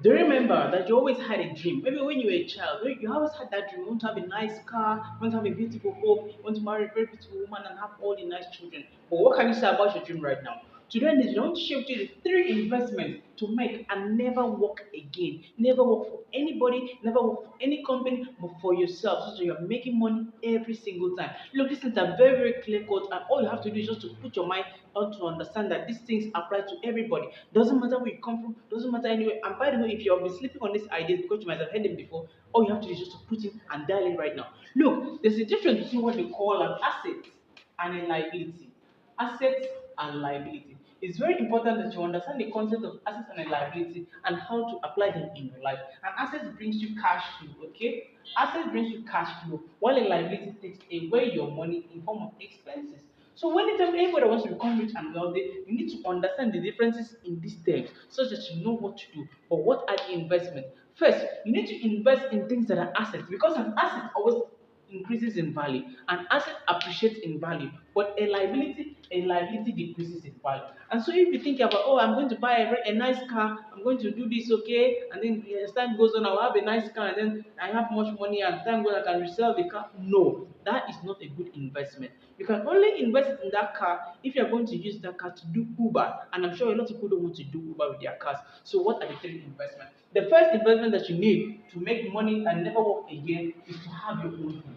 Do you remember that you always had a dream? Maybe when you were a child, you always had that dream. You want to have a nice car, you want to have a beautiful home, you want to marry a very beautiful woman and have all the nice children. But what can you say about your dream right now? Today, you don't shift you the three investments to make and never work again. Never work for anybody, never work for any company, but for yourself. So you're making money every single time. Look, these things are very, very clear cut, and all you have to do is just to put your mind on to understand that these things apply to everybody. Doesn't matter where you come from, doesn't matter anywhere. And by the way, if you have been sleeping on these ideas because you might have heard them before, all you have to do is just to put in and dial in right now. Look, there's a difference between what they call an asset and a liability. Assets and liability. It's very important that you understand the concept of assets and a liability and how to apply them in your life. An asset brings you cash flow, okay? Asset brings you cash flow, while a liability takes away your money in form of expenses. So when anybody wants to become rich and wealthy, you need to understand the differences in these terms so that you know what to do. But what are the investments? First, you need to invest in things that are assets because an asset always increases in value. An asset appreciates in value, but a liability decreases in value. And so if you think about, oh, I'm going to buy a nice car, I'm going to do this, okay, and then as time goes on, I'll have a nice car, and then I have much money, and time goes, I can resell the car. No, that is not a good investment. You can only invest in that car if you're going to use that car to do Uber, and I'm sure a lot of people don't want to do Uber with their cars. So what are the three investments? The first investment that you need to make money and never work again is to have your own home.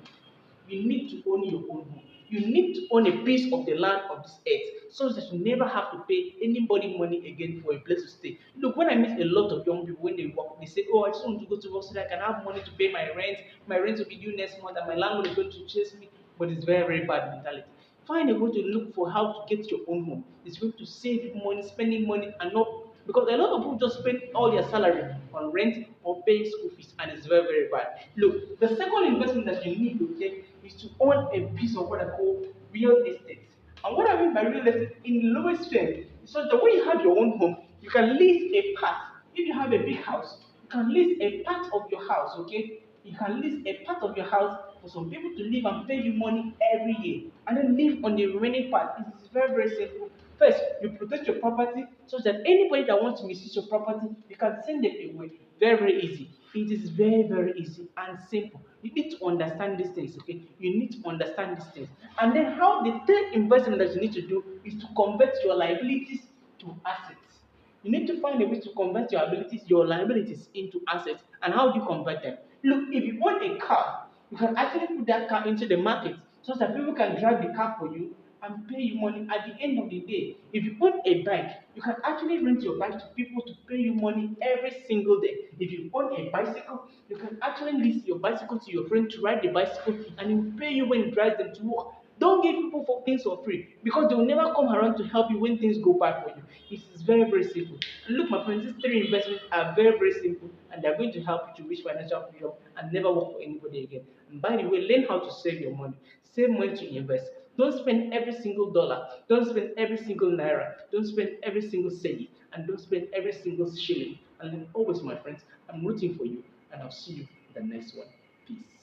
You need to own your own home. You need to own a piece of the land of this earth so that you never have to pay anybody money again for a place to stay. Look, when I meet a lot of young people when they work, they say, oh, I just want to go to work so that I can have money to pay my rent. My rent will be due next month and my landlord is going to chase me. But it's very, very bad mentality. Find a way to look for how to get your own home. It's going to save money, spending money, and not because a lot of people just spend all their salary on rent or paying school fees, and it's very, very bad. Look, the second investment that you need to take is to own a piece of what I call real estate. And what I mean by real estate in the lowest term, so that when you have your own home, you can lease a part. If you have a big house, you can lease a part of your house, okay? You can lease a part of your house for some people to live and pay you money every year, and then live on the remaining part. It is very, very simple. First, you protect your property so that anybody that wants to misuse your property, you can send them away. Very, very easy. It is very, very easy and simple. You need to understand these things, okay? You need to understand these things. And then how the third investment that you need to do is to convert your liabilities to assets. You need to find a way to convert your liabilities into assets. And how do you convert them? Look, if you own a car, you can actually put that car into the market so that people can drive the car for you and pay you money at the end of the day. If you own a bike, you can actually rent your bike to people to pay you money every single day. If you own a bicycle, you can actually lease your bicycle to your friend to ride the bicycle and he will pay you when he drives them to work. Don't give people for things for free because they will never come around to help you when things go bad for you. It is very, very simple. And look, my friends, these three investments are very, very simple and they're going to help you to reach financial freedom and never work for anybody again. And by the way, learn how to save your money. Save money to invest. Don't spend every single dollar. Don't spend every single naira. Don't spend every single cent. And don't spend every single shilling. And then always, my friends, I'm rooting for you. And I'll see you in the next one. Peace.